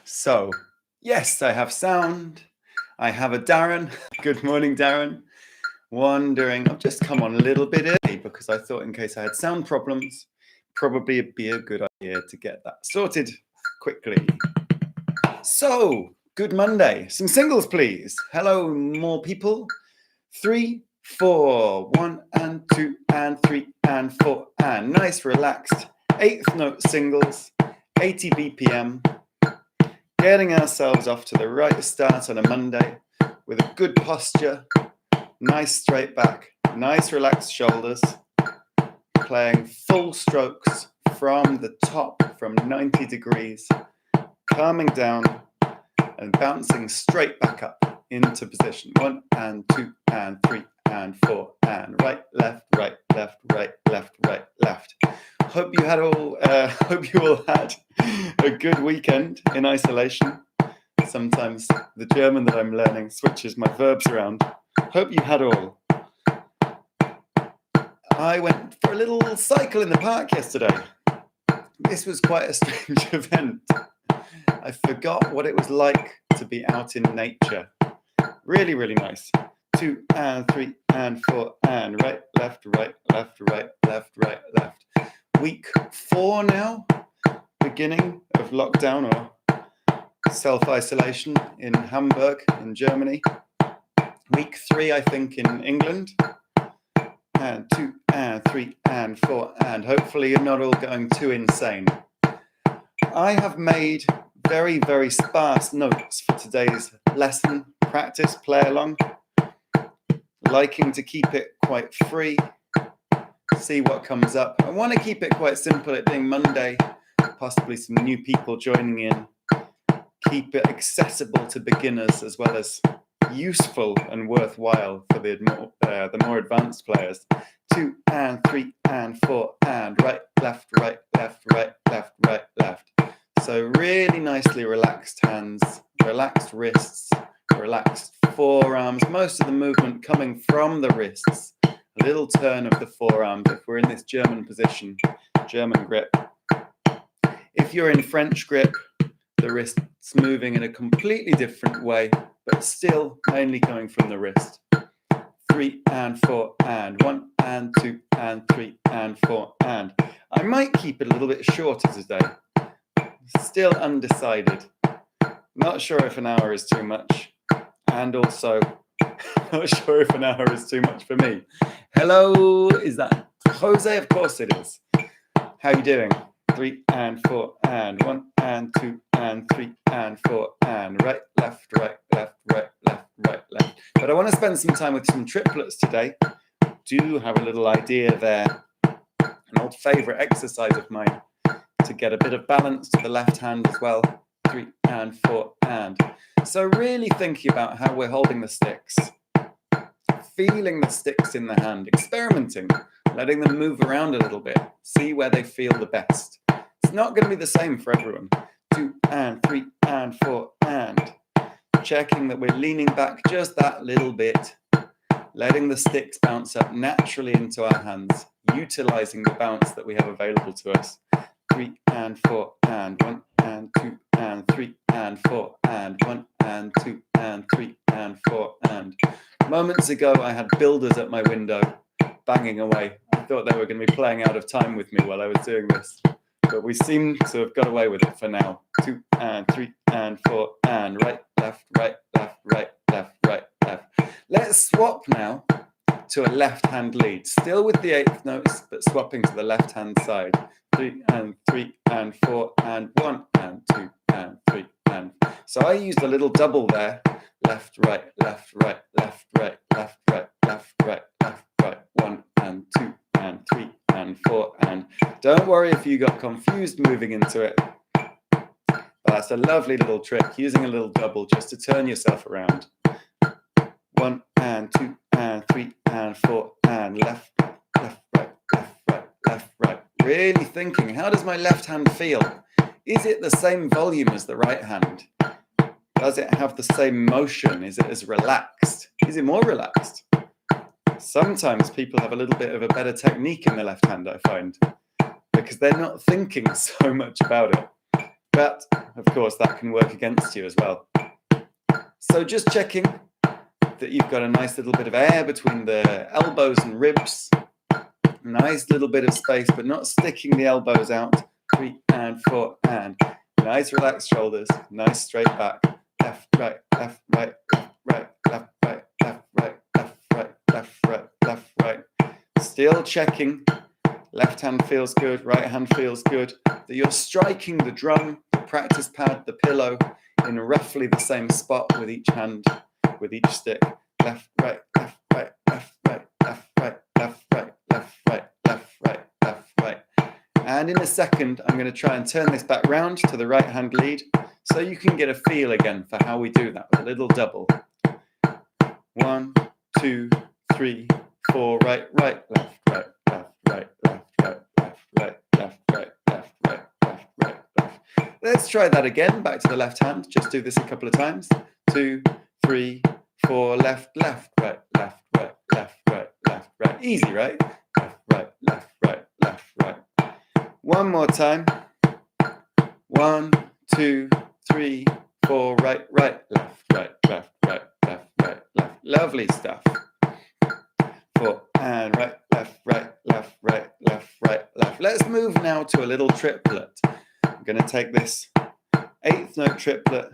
So, yes, I have sound. I have a Darren. Good morning, Darren. Wondering, I've just come on a little bit early because I thought in case I had sound problems, probably it'd be a good idea to get that sorted quickly. So, good Monday. Some singles, please. Hello, more people. 3, 4, 1 and 2 and 3 and 4 and nice relaxed eighth note singles, 80 BPM. Getting ourselves off to the right start on a Monday with a good posture, nice straight back, nice relaxed shoulders, playing full strokes from the top from 90 degrees, calming down and bouncing straight back up into position. 1 and 2 and 3 and 4 and right, left, right, left, right, left, right, left. Hope you all had a good weekend in isolation. Sometimes the German that I'm learning switches my verbs around. Hope you had all. I went for a little cycle in the park yesterday. This was quite a strange event. I forgot what it was like to be out in nature. Really, really nice. 2 and 3 and 4 and right, left, right, left, right, left, right, left. Week 4 now, beginning of lockdown or self-isolation in Hamburg in Germany. Week 3, I think, in England. And 2 and 3 and 4 and hopefully you're not all going too insane. I have made very, very sparse notes for today's lesson, practice, play along. Liking to keep it quite free, see what comes up. I want to keep it quite simple, it being Monday, possibly some new people joining in. Keep it accessible to beginners as well as useful and worthwhile for the more advanced players. 2 and 3 and 4 and right, left, right, left, right, left, right, left. So really nicely relaxed hands, relaxed wrists, relaxed forearms, most of the movement coming from the wrists. A little turn of the forearms if we're in this German position, German grip. If you're in French grip, the wrist's moving in a completely different way, but still mainly coming from the wrist. 3 and 4 and 1 and 2 and 3 and 4 and. I might keep it a little bit shorter today. Still undecided. Not sure if an hour is too much. And also, not sure if an hour is too much for me. Hello, is that Jose? Of course it is. How you doing? 3 and 4 and 1 and 2 and 3 and 4 and right, left, right, left, right, left, right, left. But I want to spend some time with some triplets today. Do have a little idea there. An old favorite exercise of mine to get a bit of balance to the left hand as well. 3 and 4 and. So really thinking about how we're holding the sticks. Feeling the sticks in the hand, experimenting, letting them move around a little bit, see where they feel the best. It's not going to be the same for everyone. 2 and 3 and 4 and. Checking that we're leaning back just that little bit, letting the sticks bounce up naturally into our hands, utilizing the bounce that we have available to us. 3 and 4 and 1 and 2 and 3 and 4 and 1 and 2 and 3 and 4 and. Moments ago, I had builders at my window banging away. I thought they were going to be playing out of time with me while I was doing this. But we seem to have got away with it for now. 2 and 3 and 4 and right, left, right, left, right, left, right, left. Let's swap now to a left hand lead. Still with the eighth notes, but swapping to the left hand side. 3 and 3 and 4 and 1 and 2 and 3 and. So I used a little double there. Left, right, left, right, left, right, left, right, left, right, left, right. 1 and 2 and 3 and 4 and. Don't worry if you got confused moving into it. But that's a lovely little trick, using a little double just to turn yourself around. 1 and 2 and 3 and 4 and left, left, right, left, right, left, right. Really thinking, how does my left hand feel? Is it the same volume as the right hand? Does it have the same motion? Is it as relaxed? Is it more relaxed? Sometimes people have a little bit of a better technique in the left hand, I find, because they're not thinking so much about it. But of course, that can work against you as well. So just checking that you've got a nice little bit of air between the elbows and ribs. Nice little bit of space, but not sticking the elbows out. 3 and 4 and. Nice relaxed shoulders. Nice straight back. Left, right, left, right, left, right, left, right, left, right, left, right, left, right, left, right. Still checking. Left hand feels good, right hand feels good. That you're striking the drum, the practice pad, the pillow in roughly the same spot with each hand, with each stick. Left, right, left, right, left, right, left, right, left, right, left, right, left, right, left, right. And in a second, I'm going to try and turn this back round to the right hand lead so you can get a feel again for how we do that with a little double. 1, 2, 3, 4, right, right, left, right, left, right, left, right, left, right, left, right, left, right, left, right, left. Let's try that again, back to the left hand. Just do this a couple of times. 2, 3, 4, left, left, right, left, right, left, right, left, right. Easy, right? Left, right, left, right, left, right. One more time. 1, 2, 3, 4, right, right, left, right, left, right, left, right, left. Lovely stuff. 4 and right, left, right, left, right, left, right, left. Let's move now to a little triplet. I'm going to take this 8th note triplet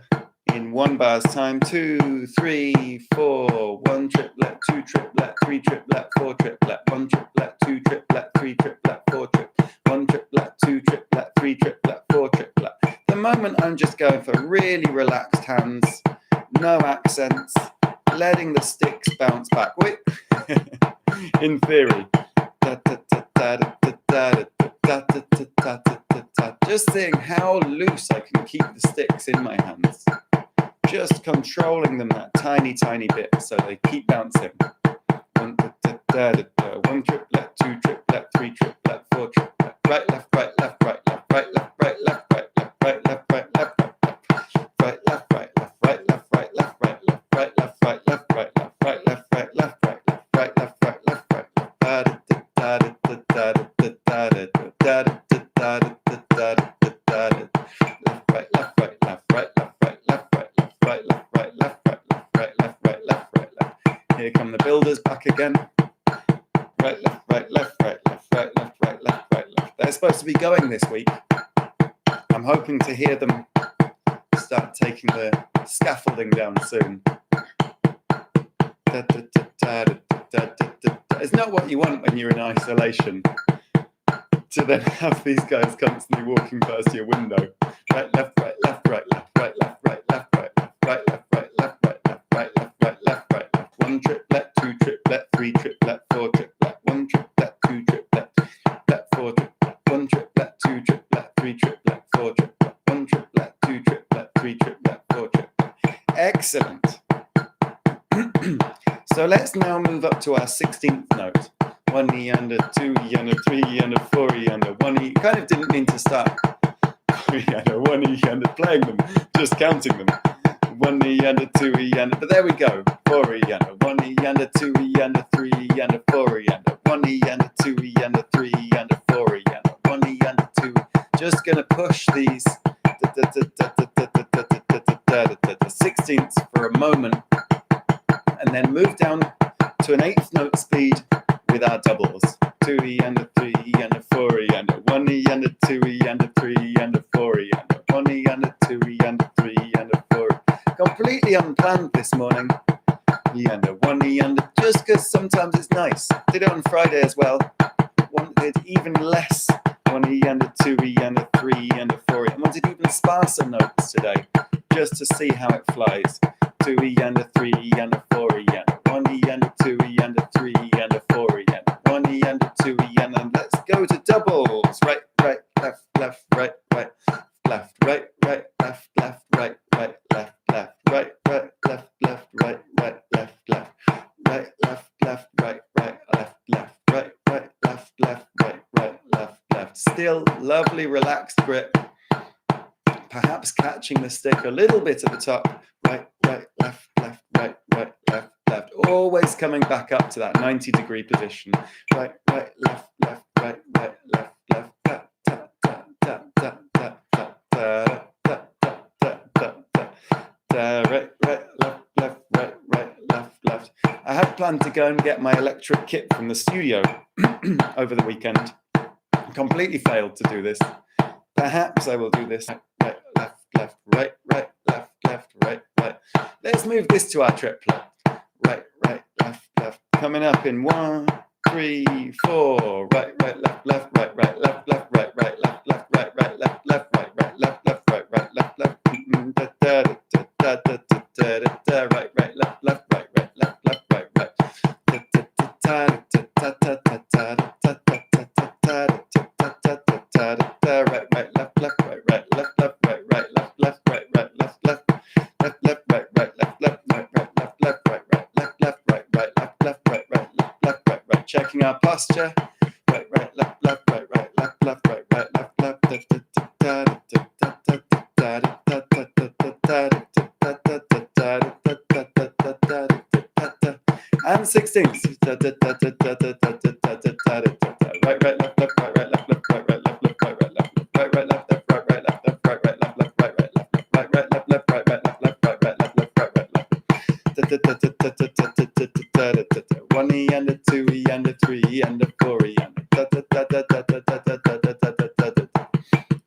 in 1 bar's time. 2, 3, 4. 1 triplet, 2 triplet, 3 triplet, 4 triplet. 1 triplet, 2 triplet, 3 triplet, 4 triplet. 1 triplet, 2 triplet, 3 triplet, 4 triplet. At the moment, I'm just going for really relaxed hands, no accents, letting the sticks bounce back. Wait. In theory. Just seeing how loose I can keep the sticks in my hands. Just controlling them that tiny, tiny bit so they keep bouncing. 1 triplet, 2 triplet, 3 triplet, 4 triplet. Right, left, right, left, right, left, right, left, right, left, right, left, right, left, right, left, right, right, left, right, left, right, left, right, left, right, left, right, left, right, left, right, left, right, left, right, left, right, left, right, left, right, left, right. Here come the builders back again. Right, left, right, left, right, left, right, left, right, left, right, left. They're supposed to be going this week. I'm hoping to hear them start taking the scaffolding down soon. It's not what you want when you're in isolation, to then have these guys constantly walking past your window. Right, left, right, left, right, left, right, left, right, left, right, left, right, left, right, left, right, left, right, left, right, left, right, left. 1 triplet, 2 triplet, 3 triplet, 4 triplet, 1 triplet, 2 triplet, 4 triplet, 1 triplet, 2 triplet, 3 triplet, 4 triplet, 1 triplet, 2 triplet, 3 triplet, 4 triplet. Excellent. So let's now move up to our 16th note. 1 E and a 2 E and a 3 E and a 4 E and a 1 E. Kind of didn't mean to start 3 and a 1 E and a playing them, just counting them. 1 E and a 2 E and a, but there we go. 4 E and a 1 E and a 2 E and a 3 E and a 4 E and a 1 E and a 2 E and a 3 E and a 4 E and a 1 E and a 2. Just gonna push these 16ths for a moment, and then move down to an 8th note speed with our doubles. 2 E and a 3 E and a 4 E and a 1 E and a 2 E and a 3 E and a 4 E and a 1 E and a 2 E and a 3 E and a 4 E. Completely unplanned this morning. E and a 1 E and a, just because sometimes it's nice. Did it on Friday as well. Wanted even less. 1 E and a 2 E and a 3 E and a 4 E. I wanted even sparser notes today, just to see how it flies. 2 E and a 3 E and a 4 E and a 1 E and a 2 E and a 3 E and a 4 E and a 1 E and a 2 E and a, let's go to doubles. Right, right, left, left, right, right, left, right, right, left, left, right, right, left, left, right, right, left, left, right, right, left, left, right, left, left, right, right, left, left, right, right, left, left, right, right, left, left. Still lovely relaxed grip. Perhaps catching the stick a little bit at the top. Right, right, left, left, right, right, left, left. Always coming back up to that 90-degree position. Right, right, left, left, right, right, left, left. Ta, ta, ta, ta, ta, ta, ta, ta, plan to go and get my electric kit from the studio over the weekend. Completely failed to do this. Perhaps I will do this. Right, left, left, right, right, left, left, right, right. Let's move this to our triplet. Right, right, left, left. Coming up in 1, 3, 4. Right, right, left, left, right, right, left, left, right, right, left, left, right, right, left, left, right, right, left, left, right, right, left, left. Right, right, left, left, right, right, left, left, right, right. Right, right, left, left, right, right, left, left, right, right, left, left, right, right, left, left, left, left, right, right, left, left, right, right, left, left, right, right, left, left, right, right, left, left, right, right, left, left, right, right. Checking our posture. Right, right, left, left, right, right, left, left, right, right, left, left. And 16th. Right, right, left, left, right, right, left, left, right, right, left, left, right, right, left, right, right, left, left, right, right, left, left, right, right, left, left, right, right, left, right, right, left, left, right, right, left, left, right, right, left, left, right, right, left. 1 E and a 2 E and a 3 E and a 4 E and a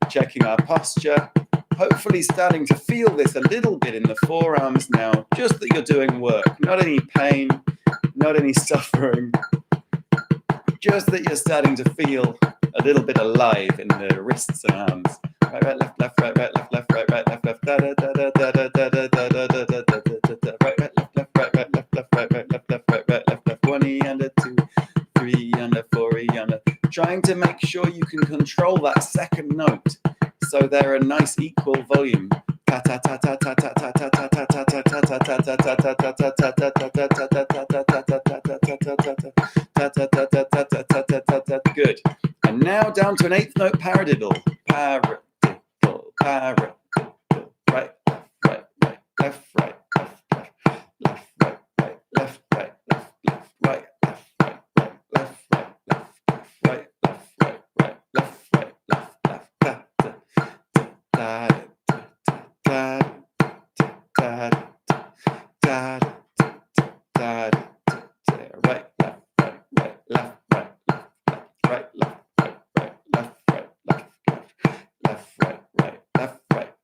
checking our posture. Hopefully starting to feel this a little bit in the forearms now. Just that you're doing work, not any pain, not any suffering. Just that you're starting to feel a little bit alive in the wrists and arms. Right, right, left, left, right, right, left, left, right, right, left, left, right, right, left, left, right, right, left, left, right, right, left, left, right, right, left, left. 1 E and a 2, 3 and a 4 E and a. Trying to make sure you can control that second note so they're a nice equal volume. Good. And now down to an 8th note paradiddle. Paradiddle, paradiddle. Right, left, right, right, left, right, left, left, left, right, right, left, right, left, left, right, left, right, right, left, right, left, left, right, left, right, right, left, right, left, left, right, left, right, right, left, right, left, left, right, left, right, right, left, right, left, left, left, right, right, left, right, left, left,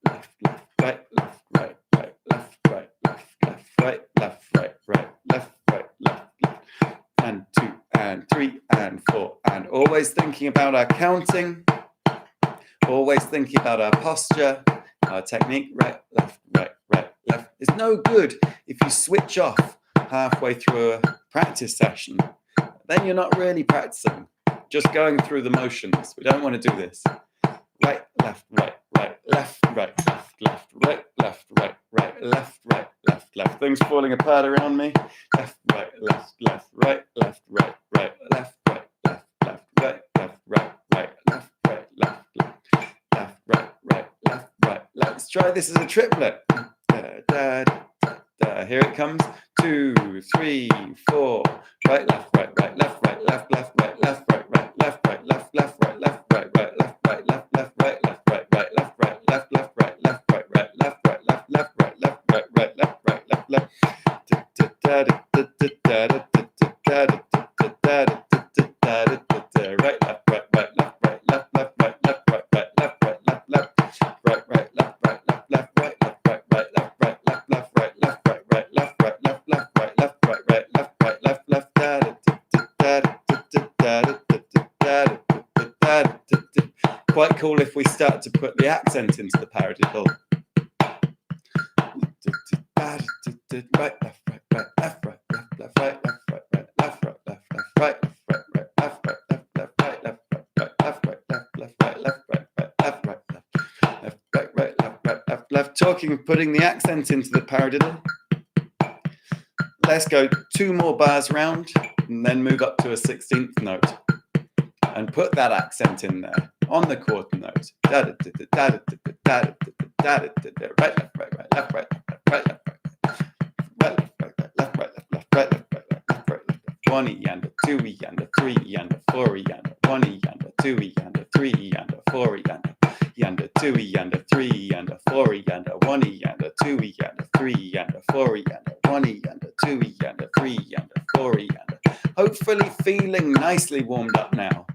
right, left, right, right, left, right, left, left, right, left, right, right, left, right, left, left, and 2 and 3 and 4, and always thinking about our counting, always thinking about our posture, our technique. Right, left, right, right, left. It's no good if you switch off halfway through a practice session. Then you're not really practicing, just going through the motions. We don't want to do this. Right, left, right, right, left, right, left, left, right, left, right, right, left, right, left, left. Things falling apart around me. Left, right, left, left, right, left, right, right, left, right, left, left, right, left, right, right, left, right, left, left, left, right, right, left, right. Let's try this as a triplet. Here it comes. 2, 3, 4. Right, left, right, right, left, right, left, left, right, left, right, right, left, right, left, left, right, left, right, right, left, right, left, left, right, left, right, right, left, right, left, left, right, left, right, right, left, right, left, left, right, left, right, right, left, right, left, left. Right, left, right, right, left, right, left, left, right, left, right, right, left, right, left, left. Right, right, left, right, left, left, right, left, right, right, left, right, left, left, right, left, right, right, left, right, left, left, right, left, right, right, left, right, left, left. Quite cool if we start to put the accent into the paradiddle. Right, left, right, right, left, right, left, left, right, left, right, right, left, right, left, left, right, left, right, right, left, right, left, left, right, left, right, right, left, right, left, left, right, left, right, right, left, right, left, left, right, right, left, right, left, left. Talking, putting the accent into the paradiddle. Let's go 2 more bars round and then move up to a 16th note and put that accent in there on the quarter note. Right, left, right, right, left, right, left, right, left, right, left, right, left, left, right, left, right, left, right, left. 1 E and a 2 E and a 3 E and a 4 E and a 1 E and a 2 E and a 3 E and a 4 E and a 2 E and a 3 E and a 4 E and a 1 E and a 2 E and a 3 E and a 4 E and a 1 E and a 2 E and a 3 E and a 4 hopefully feeling nicely warmed up now,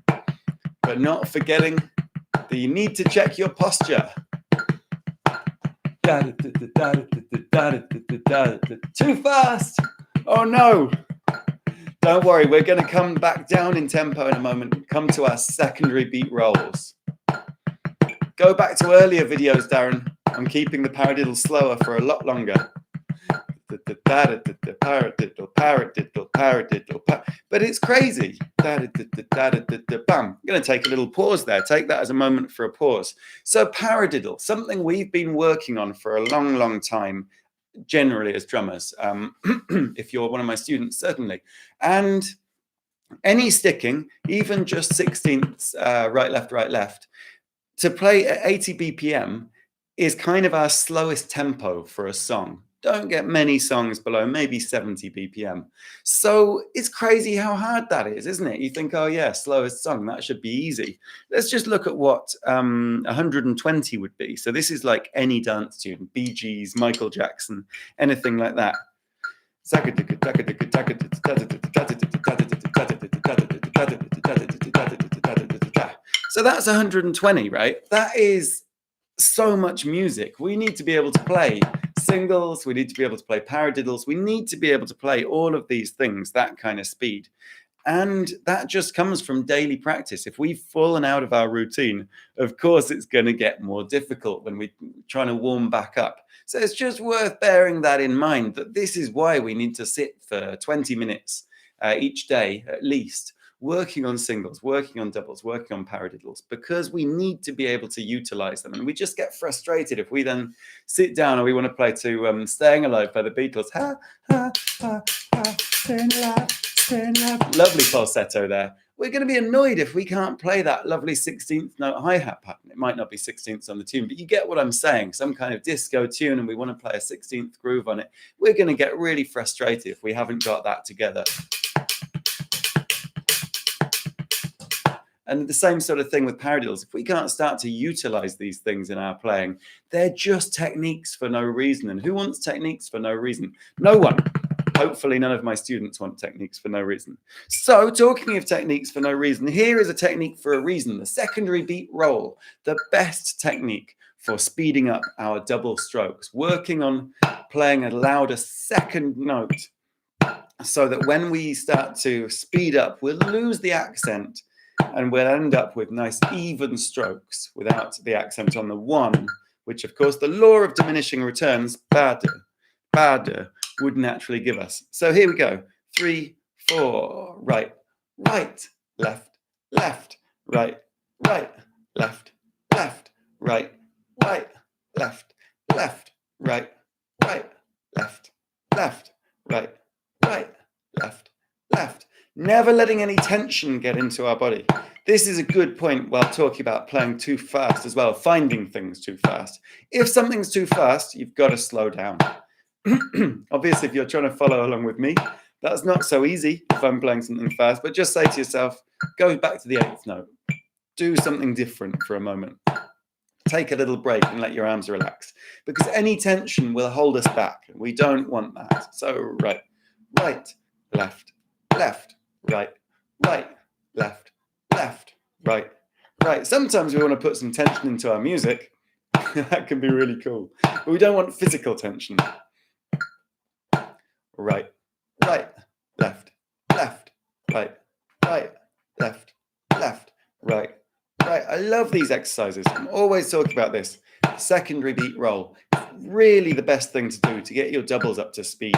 but not forgetting that you need to check your posture. Too fast. Oh no. Don't worry, we're going to come back down in tempo in a moment, come to our secondary beat rolls. Go back to earlier videos, Darren. I'm keeping the paradiddle slower for a lot longer. Paradiddle, paradiddle, paradiddle, but it's crazy. Bam. I'm going to take a little pause there. Take that as a moment for a pause. So paradiddle, something we've been working on for a long, long time, generally as drummers. If you're one of my students, certainly. And any sticking, even just 16ths, right, left, to play at 80 BPM is kind of our slowest tempo for a song. Don't get many songs below maybe 70 BPM. So it's crazy how hard that is, isn't it? You think, oh yeah, slowest song, that should be easy. Let's just look at what 120 would be. So this is like any dance tune, Bee Gees, Michael Jackson, anything like that. So that's 120, right? That is so much music. We need to be able to play singles, we need to be able to play paradiddles, we need to be able to play all of these things, that kind of speed. And that just comes from daily practice. If we've fallen out of our routine, of course it's going to get more difficult when we're trying to warm back up. So it's just worth bearing that in mind, that this is why we need to sit for 20 minutes each day at least, working on singles, working on doubles, working on paradiddles, because we need to be able to utilize them. And we just get frustrated if we then sit down and we want to play to Staying Alive by the Beatles. Ha, ha, ha, ha, staying alive, staying alive. Lovely falsetto there. We're going to be annoyed if we can't play that lovely 16th note hi-hat pattern. It might not be 16ths on the tune, but you get what I'm saying. Some kind of disco tune and we want to play a 16th groove on it. We're going to get really frustrated if we haven't got that together. And the same sort of thing with paradiddles. If we can't start to utilize these things in our playing, they're just techniques for no reason. And who wants techniques for no reason? No one. Hopefully none of my students want techniques for no reason. So talking of techniques for no reason, here is a technique for a reason. The secondary beat roll, the best technique for speeding up our double strokes, working on playing a louder second note so that when we start to speed up, we'll lose the accent and we'll end up with nice even strokes without the accent on the one, which of course the law of diminishing returns, bad, would naturally give us. So here we go. 3, 4, right, right, left, left, right, right, left, left, right, right, left, left, right, right, left, left, right, right, left, left. Never letting any tension get into our body. This is a good point while talking about playing too fast as well, finding things too fast. If something's too fast, you've got to slow down. Obviously, if you're trying to follow along with me, that's not so easy if I'm playing something fast, but just say to yourself, go back to the 8th note. Do something different for a moment. Take a little break and let your arms relax, because any tension will hold us back. We don't want that. So right, right, left, left, right, right, left, left, right, right. Sometimes we want to put some tension into our music. That can be really cool. But we don't want physical tension. Right, right, left, left, right, right, left, left, right, right. I love these exercises. I'm always talking about this. Secondary beat roll. Really the best thing to do to get your doubles up to speed.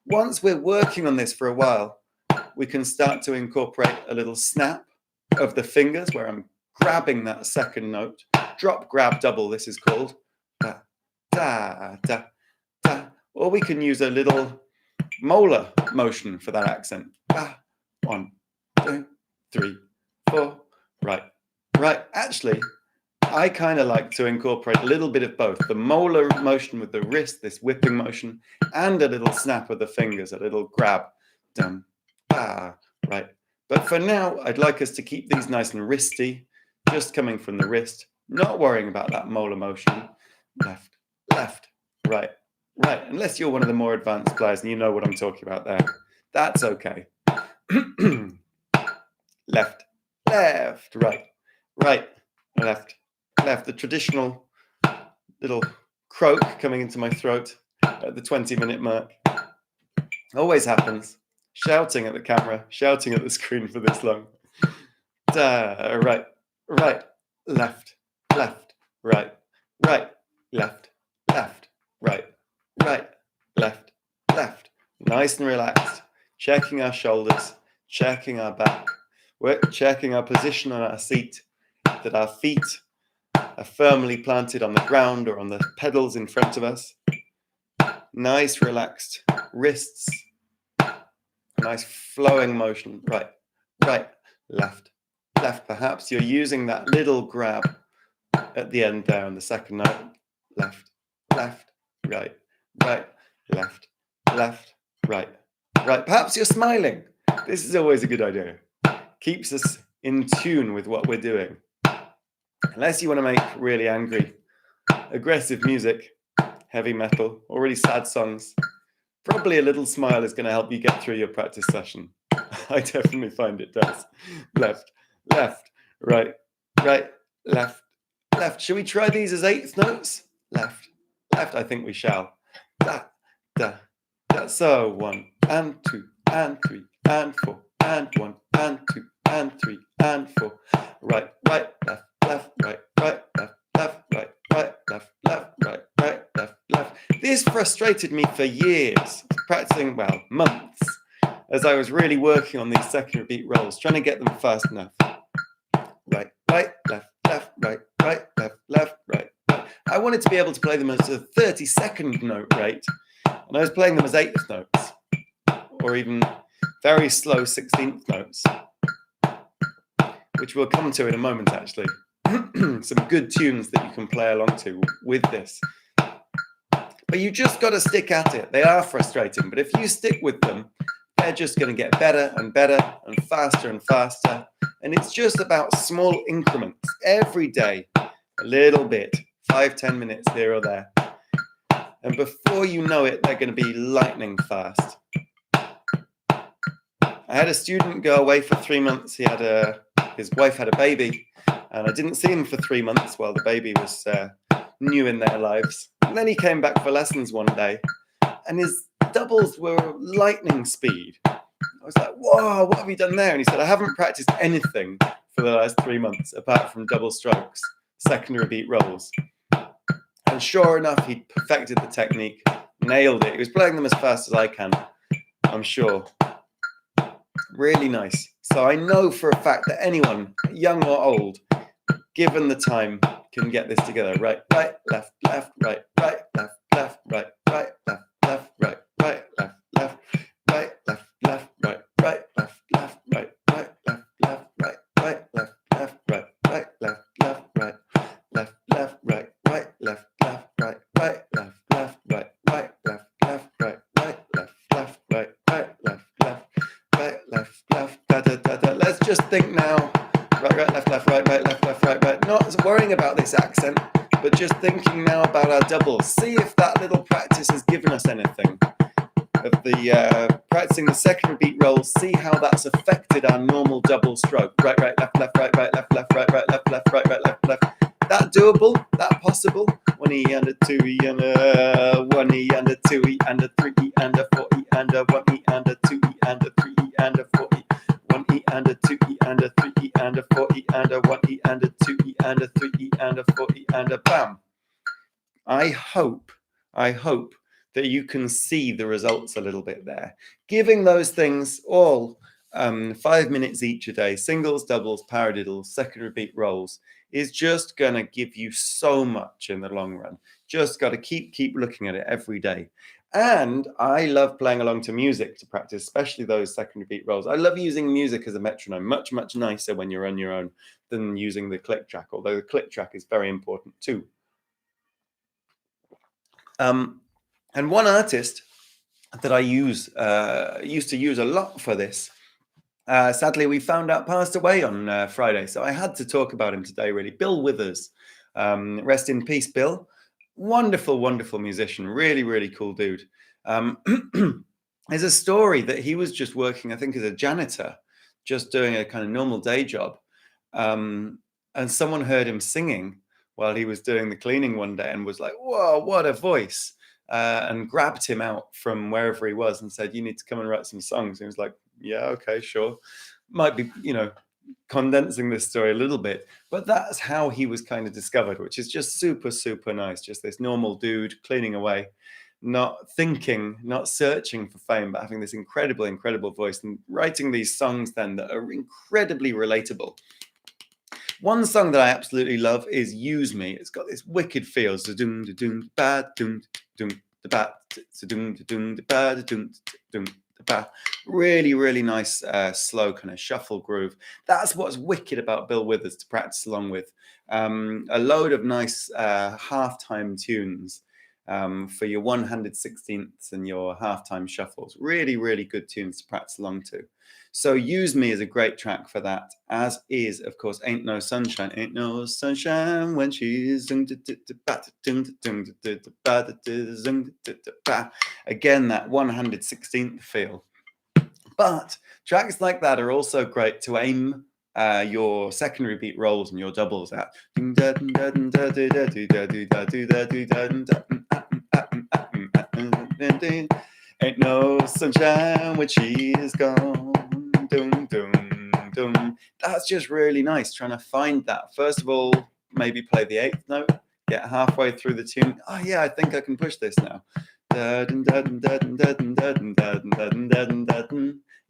Once we're working on this for a while, we can start to incorporate a little snap of the fingers where I'm grabbing that second note. Drop, grab, double, this is called. Da, da, da, da. Or we can use a little molar motion for that accent. 1, 2, 3, 4, right, right. Actually, I kind of like to incorporate a little bit of both. The molar motion with the wrist, this whipping motion, and a little snap of the fingers, a little grab. Dum, right. But for now, I'd like us to keep these nice and wristy, just coming from the wrist, not worrying about that molar motion. Left, left, right, right. Unless you're one of the more advanced players and you know what I'm talking about there. That's okay. left, left, right, right, left, left. The traditional little croak coming into my throat at the 20-minute mark. Always happens. Shouting at the camera, shouting at the screen for this long. Right, right, left, left, right, right, left, left, right, right, left, left. Nice and relaxed. Checking our shoulders, checking our back. We're checking our position on our seat, that our feet are firmly planted on the ground or on the pedals in front of us. Nice relaxed wrists. Nice flowing motion. Right, right, left, left. Perhaps you're using that little grab at the end there on the second note. Left, left, right, right, left, left, right, right. Perhaps you're smiling. This is always a good idea. Keeps us in tune with what we're doing. Unless you want to make really angry, aggressive music, heavy metal, or really sad songs, probably a little smile is going to help you get through your practice session. I definitely find it does. Left, left, right, right, left, left. Shall we try these as eighth notes? Left, left. I think we shall. Da, da, da. So 1 and 2 and 3 and 4 and 1 and 2 and 3 and 4. Right, right, left, left, right, right, left, left, right, right, left, left, right, right, left, left. This frustrated me for years, practicing, well, months, as I was really working on these secondary beat rolls, trying to get them fast enough. Right, right, left, left, right, right, left, left, right, right. I wanted to be able to play them as a 30-second note rate, and I was playing them as eighth notes, or even very slow 16th notes, which we'll come to in a moment, actually. Some good tunes that you can play along to with this. But you just got to stick at it. They are frustrating, but if you stick with them, they're just going to get better and better and faster. And it's just about small increments every day, a little bit, 5-10 minutes here or there. And before you know it, they're going to be lightning fast. I had a student go away for 3 months. His wife had a baby, and I didn't see him for 3 months while the baby was new in their lives. And then he came back for lessons one day, and his doubles were lightning speed. I was like, whoa, what have you done there? And he said, I haven't practiced anything for the last 3 months apart from double strokes, secondary beat rolls. And sure enough, he perfected the technique, nailed it. He was playing them as fast as I can, I'm sure. Really nice. So I know for a fact that anyone, young or old, given the time, can get this together. Right, right, left, left, right, right, left, left, right, right, left, left, right, right, left, left, right, left, left, right, right, left, left, right, right, left, left, right, right, left, left, right, right, left, left, right, left, left, right, right, left, left, right, right, left, left, right, right, left, left, right, right, left, left, right, right, left, left, right, left, left, da da da da. Let's just think now. Right, right, left, left, right, right, left, left, right, right. Not worrying about this accent, but just thinking now about our doubles. See if that little practice has given us anything. Of the practicing the secondary beat rolls, see how that's affected our normal double stroke. Right, right, left, left, right, right, left, left, right, right, left, left, right, right, left, left. That doable? That possible? 1E and a 2E and a 1E and a 2E and a 3E and a 4E and a 1E and a 2E and a 3E and a 4E. 1E and a 2E and a 3E and a 4E and a 1E and a 2E and a 3E and a 4E and a bam. I hope that you can see the results a little bit there. Giving those things all 5 minutes each a day, singles, doubles, paradiddles, secondary beat rolls, is just going to give you so much in the long run. Just got to keep looking at it every day. And I love playing along to music to practice, especially those secondary beat rolls. I love using music as a metronome, much, much nicer when you're on your own than using the click track, although the click track is very important too. And one artist that I used to use a lot for this, sadly, we found out passed away on Friday. So I had to talk about him today, really. Bill Withers. Rest in peace, Bill. Wonderful, wonderful musician. Really, really cool dude. There's a story that he was just working, I think, as a janitor, just doing a kind of normal day job. And someone heard him singing while he was doing the cleaning one day and was like, whoa, what a voice. And grabbed him out from wherever he was and said, you need to come and write some songs. And he was like, yeah, okay, sure. Might be, condensing this story a little bit, but that's how he was kind of discovered, which is just super, super nice. Just this normal dude cleaning away, not thinking, not searching for fame, but having this incredible, incredible voice and writing these songs then that are incredibly relatable. One song that I absolutely love is Use Me. It's got this wicked feel. Really, really nice slow kind of shuffle groove. That's what's wicked about Bill Withers to practice along with. A load of nice half-time tunes for your one-handed sixteenths and your half-time shuffles. Really, really good tunes to practice along to. So Use Me is a great track for that, as is, of course, Ain't No Sunshine. Ain't no sunshine when she's... Again, that one-handed 16th feel. But tracks like that are also great to aim your secondary beat rolls and your doubles at. Ain't no sunshine when she is gone. Dum, dum, dum. That's just really nice, trying to find that. First of all, maybe play the 8th note, get halfway through the tune. Oh yeah, I think I can push this now.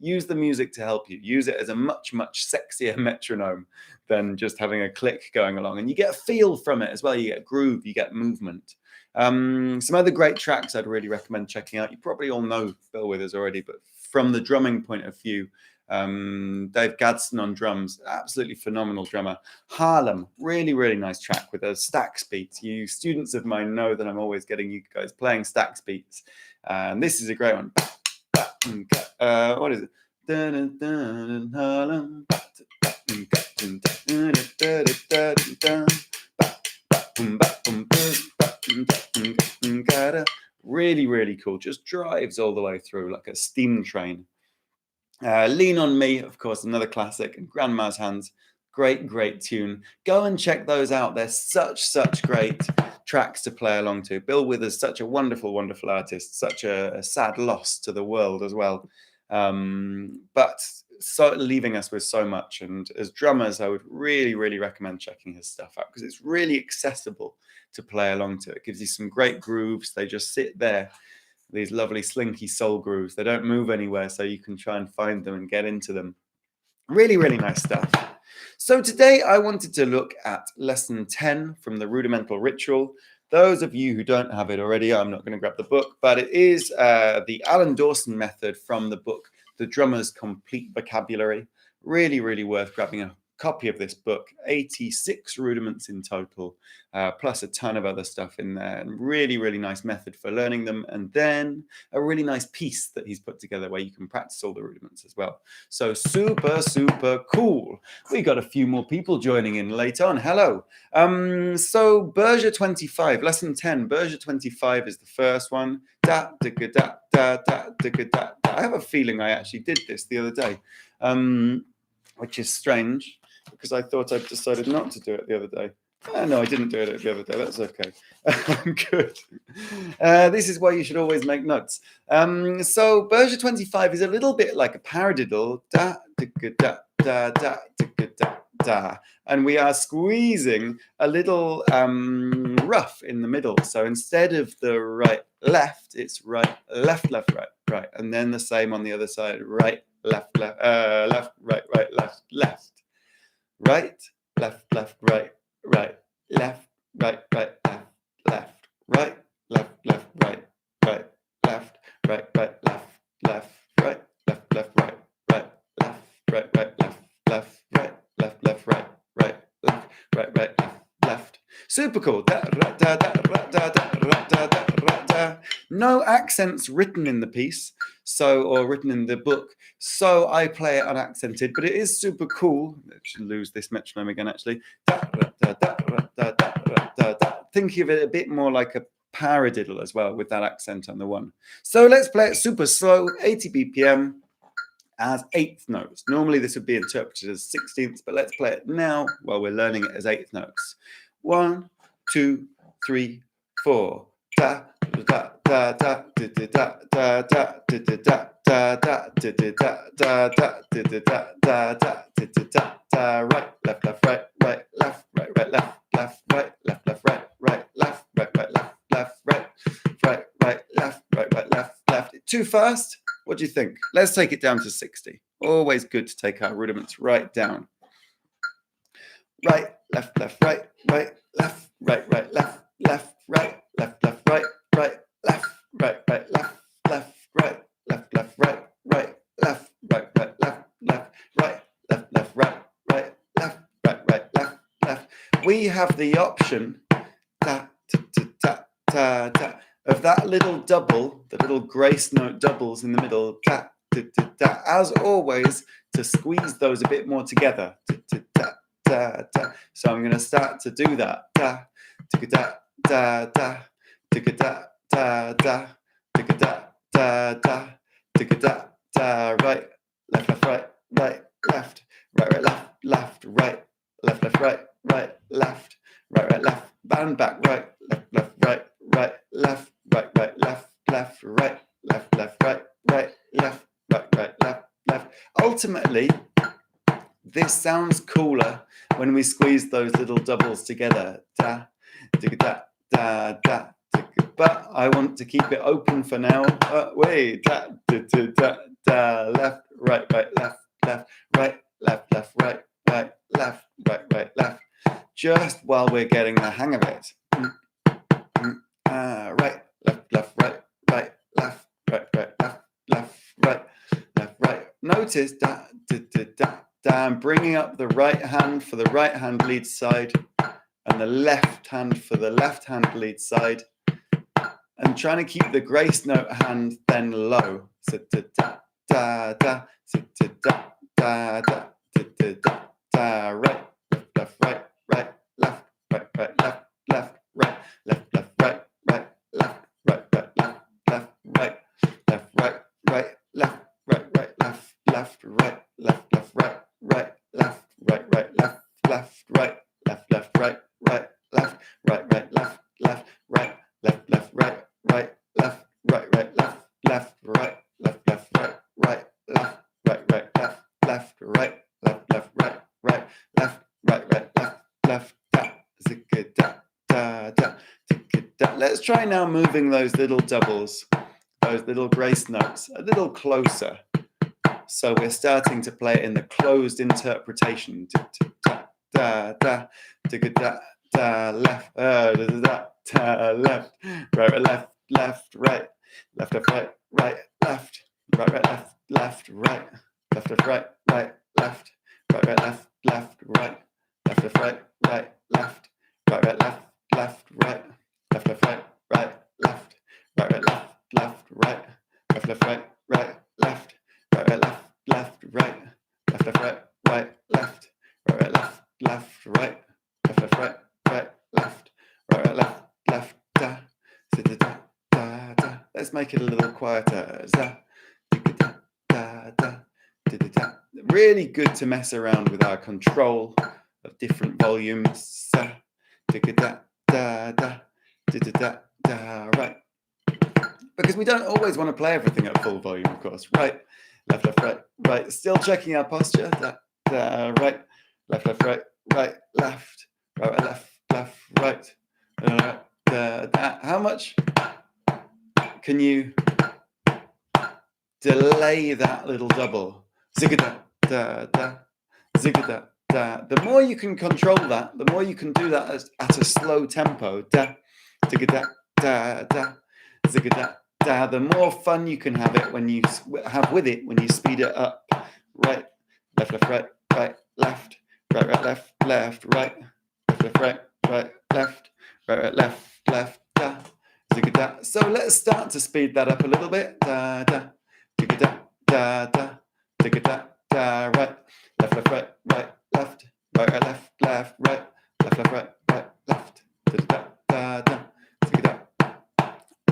Use the music to help you. Use it as a much, much sexier metronome than just having a click going along. And you get a feel from it as well. You get groove, you get movement. Some other great tracks I'd really recommend checking out. You probably all know Bill Withers already, but from the drumming point of view, Dave Gadsden on drums, absolutely phenomenal drummer. Harlem, really, really nice track with those Stax beats. You students of mine know that I'm always getting you guys playing Stax beats. And this is a great one. What is it? Harlem. Really, really cool. Just drives all the way through like a steam train. Lean on Me, of course, another classic, and Grandma's Hands, great, great tune. Go and check those out. They're such great tracks to play along to. Bill Withers, such a wonderful, wonderful artist, such a sad loss to the world as well. But so leaving us with so much. And as drummers, I would really, really recommend checking his stuff out because it's really accessible to play along to. It gives you some great grooves. They just sit there, these lovely slinky soul grooves. They don't move anywhere, so you can try and find them and get into them. Really, really nice stuff. So today I wanted to look at lesson 10 from the Rudimental Ritual. Those of you who don't have it already, I'm not going to grab the book, but it is the Alan Dawson method from the book, The Drummer's Complete Vocabulary. Really, really worth grabbing a copy of this book. 86 rudiments in total, plus a ton of other stuff in there. And really, really nice method for learning them. And then a really nice piece that he's put together where you can practice all the rudiments as well. So super, super cool. We got a few more people joining in late on. Hello. So Berger 25, lesson 10. Berger 25 is the first one. Da, da, da, da, da, da, da, da. I have a feeling I actually did this the other day, which is strange, because I thought I'd decided not to do it the other day. No, I didn't do it the other day. That's okay. Good. This is why you should always make notes. So Berger 25 is a little bit like a paradiddle. Da, da, da, da, da, da, da, da. And we are squeezing a little rough in the middle. So instead of the right, left, it's right, left, left, right, right. And then the same on the other side. Right, left, left, left, right, right, left, left. Right, left, left, right, right, left, right, right, left, left, right, left, left, right, right, left, right, right, left, left, right, left, left, right, right, left, right, right, left, left, right, left, left, right, right, left, right, right, left, left. Super cool. Da, da, da, da, da, da, da, da, da, da. No accents written in the piece, or written in the book. So I play it unaccented, but it is super cool. I should lose this metronome again, actually. Think of it a bit more like a paradiddle as well with that accent on the one. So let's play it super slow, 80 BPM as eighth notes. Normally this would be interpreted as 16ths, but let's play it now while we're learning it as eighth notes. 1, 2, 3, 4. Da da da da da da da da da da da da da da da da right left left right right left right right left left right left left right right left right right left left right right right left right right left left. Too fast? What do you think? Let's take it down to 60. Always good to take our rudiments right down. Right left left right right left right right left left right left left right right left right right left left right left left right right left right right left left right left left right right left right right left left. We have the option da ta ta ta ta of that little double, the little grace note doubles in the middle, ta ta ta ta. As always, to squeeze those a bit more together. Ta ta ta ta ta. So I'm going to start to do that. Da ta da da da ta da da da ta da da da ta da da right left left right right left right right left left right left left right right left right right left and back right left left right right left right right left left right left left right right left right right left left. Ultimately, this sounds cooler when we squeeze those little doubles together. Da da da da da. But I want to keep it open for now. Wait, da da da da da. Left right right left left right left left right right left right right left. Just while we're getting the hang of it. Right left left right right left right right left left right left right. Notice da da da da da. I'm bringing up the right hand for the right hand lead side and the left hand for the left hand lead side, and trying to keep the grace note hand then low. So da da da da da da da da da da da right left left right right left right right left left right left left right right left right right left left right left right right left right right left left right left left right right left right right left left right left left right right left right right left left right left left right right left right right left left right left left right right left right right left left right left left right right left right right left left da zika da da da zika da. Let's try now moving those little doubles, those little grace notes a little closer. So we're starting to play it in the closed interpretation. Da da da da da left da da left right right left left right left left right right left right right left left right left left right right left right right left left right left left right right left right right left left right left left right right left right right left left right left left right right left right right left left right left left right right left right right left left right left left right right left right right left left da da da da da. Let's make it a little quieter. Da da da da da da. Really good to mess around with our control of different volumes. Da da da da da da da da. Right. Because we don't always want to play everything at full volume, of course. Right, left, left, right, right. Still checking our posture. Da, da, right, left, left, right, right, left, right, right, left, left, right. Da, da. How much can you delay that little double? Zigga da da, zigga da da. The more you can control that, the more you can do that at a slow tempo. Da, zigga da da da, zigga da. The more fun you can have it when you have with it when you speed it up. Right, left, left, right, right, left, right, right, left, left, right, left, left, right, right, left, right, right, left, left, da, zigga da. So let's start to speed that up a little bit. Da da, zigga da, da da, zigga da, da, right, left, left, right, right, left, right, right, left, left, right, left, left, right, right, left, da da da da, zigga da,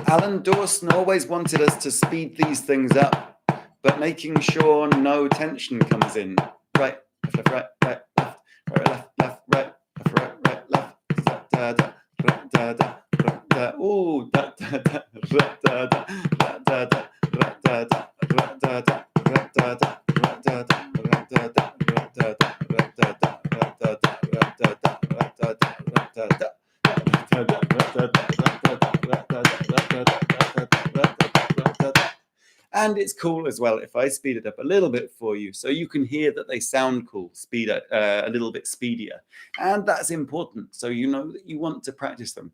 Alan Dawson always wanted us to speed these things up, but making sure no tension comes in. Right, left, right, right, left, left, right, left, da da da da da. Ooh, da da da da da da da da da da da. And it's cool as well if I speed it up a little bit for you so you can hear that they sound cool, speed it a little bit speedier. And that's important. So you know that you want to practice them.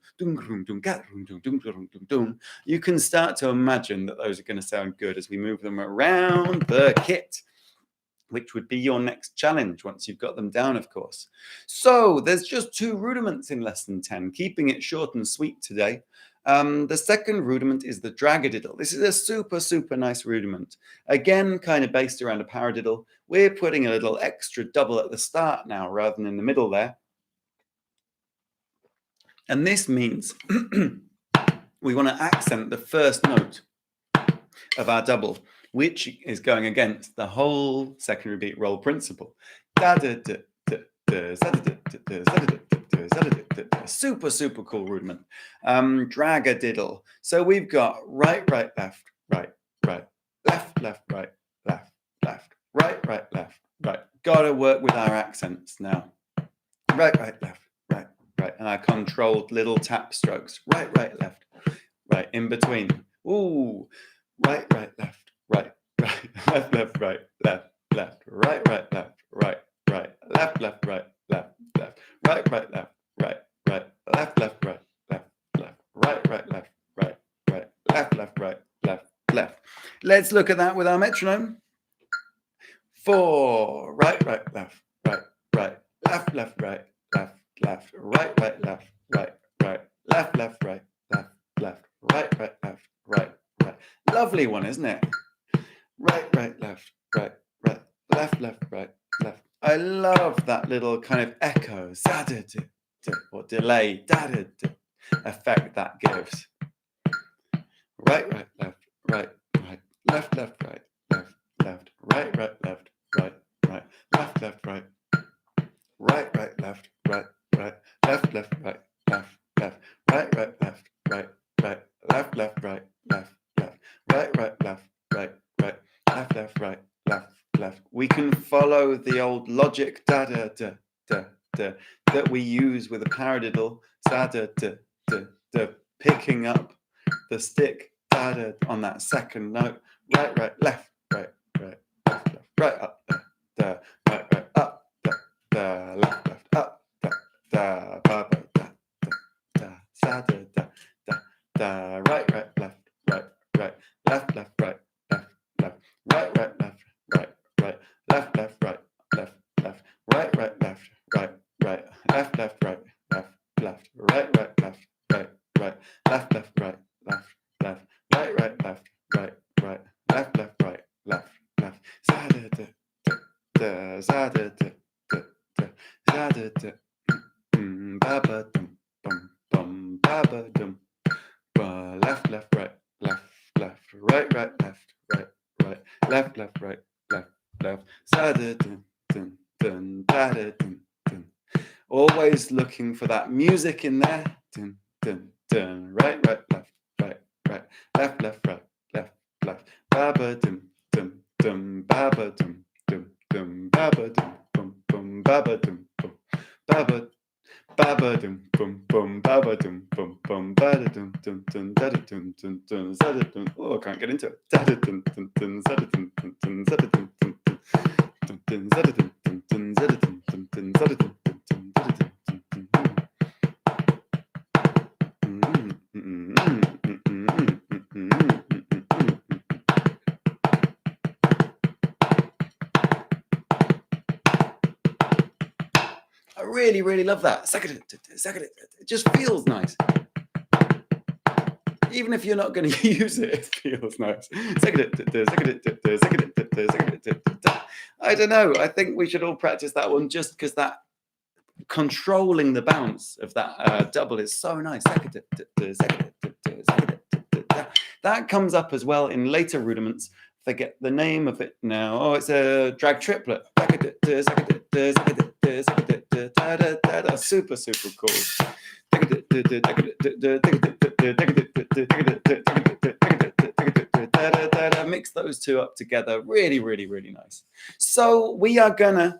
You can start to imagine that those are going to sound good as we move them around the kit, which would be your next challenge once you've got them down, of course. So there's just 2 rudiments in lesson 10, keeping it short and sweet today. The second rudiment is the dragadiddle. This is a super, super nice rudiment. Again, kind of based around a paradiddle. We're putting a little extra double at the start now rather than in the middle there. And this means we want to accent the first note of our double, which is going against the whole secondary beat roll principle. Super, super cool rudiment. Dragadiddle. So we've got right, right, left, right, right, left, left, right, left, left, right, right, left, right. Got to work with our accents now. Right, right, left, right, right. And our controlled little tap strokes. Right, right, left, right, in between. Ooh, right, right, left, right, right, left, left, right, left, left, right, right, left, right, right, left, left, right, left, left, right, right, left, right, right, left, left, right, left, left, right, right, left, right, right, left, left, right, left, left. Let's look at that with our metronome. 4, right, right, left, right, right, left, left, right, left, left, right, right, left, right, right, left, left, right, left, left, right, right, left, right, right. Lovely one, isn't it? Right, right, left, right, right, left, left, right, left. I love that little kind of echo, or delay, effect that gives. Right, right, left, right, right, left, left, right, left, left, right, right, left, right, right, left, left, right, right, right, left, right, right, left, left, right, left, left, right, right, left, right, right, left, left, right, left, left, right, right, left, right, right, left, left, right, left, left. We can follow the old logic da da da da da that we use with a paradiddle, da da da da da, picking up the stick da da on that second note. Right, right, left, right, right, left, left, right, up, da, right, right, up, da, left, left, up, da, da, ba, ba, da, da, da, da, da, da, da, right, right, left, right, right, left, left, right, left, left, right, right, left, right, right, left, left, right, left, left, right, right, left, right, right, left, left, right, left, left, right, right, left, right, right, left, left, right, left, left, right, right, left, right, right, left, left, right, left, left, za da da da, za da da da da, za da da, ba ba dum, bum bum, ba ba dum, ba, left, left, right, left, left, right, right, left, right, right, left, left, right, left, left, za da dum dum dum, da da dum dum. Always looking for that music in there. Dun dun dun, right, right, left, right, right, left, left, right, left, left, ba ba dum dum dum, ba ba dum dum dum, ba ba dum bum bum, ba ba dum bum, ba ba. Ba dum bum bum, ba ba dum bum bum, ba da dum dum dum, da da dum dum dum, za da dum. Oh, I can't get into it. Da da dum dum dum, za da dum dum dum, za da dum dum dum, dum dum, za da dum dum dum, za da dum dum dum, za da dum dum dum, za da dum dum dum. I really, really love that. It just feels nice. Even if you're not going to use it, it feels nice. I don't know. I think we should all practice that one just because that controlling the bounce of that double is so nice. That comes up as well in later rudiments. Forget the name of it now. Oh, it's a drag triplet. Super, super cool. Mix those two up together. Really, really, really nice. So we are gonna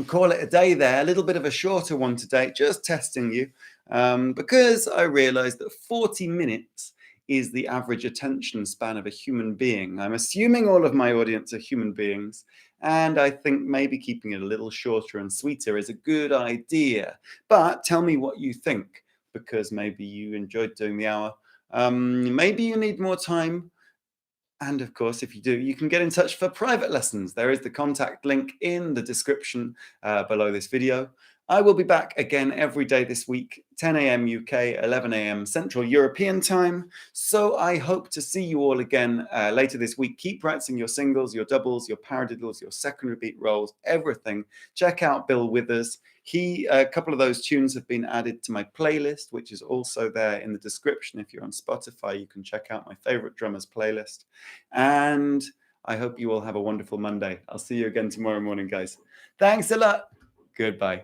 call it a day there. A little bit of a shorter one today, just testing you, because I realized that 40 minutes is the average attention span of a human being. I'm assuming all of my audience are human beings, and I think maybe keeping it a little shorter and sweeter is a good idea. But tell me what you think, because maybe you enjoyed doing the hour. Maybe you need more time. And of course, if you do, you can get in touch for private lessons. There is the contact link in the description below this video. I will be back again every day this week, 10 a.m. UK, 11 a.m. Central European time. So I hope to see you all again later this week. Keep practicing your singles, your doubles, your paradiddles, your secondary beat rolls, everything. Check out Bill Withers. A couple of those tunes have been added to my playlist, which is also there in the description. If you're on Spotify, you can check out my favorite drummers playlist. And I hope you all have a wonderful Monday. I'll see you again tomorrow morning, guys. Thanks a lot. Goodbye.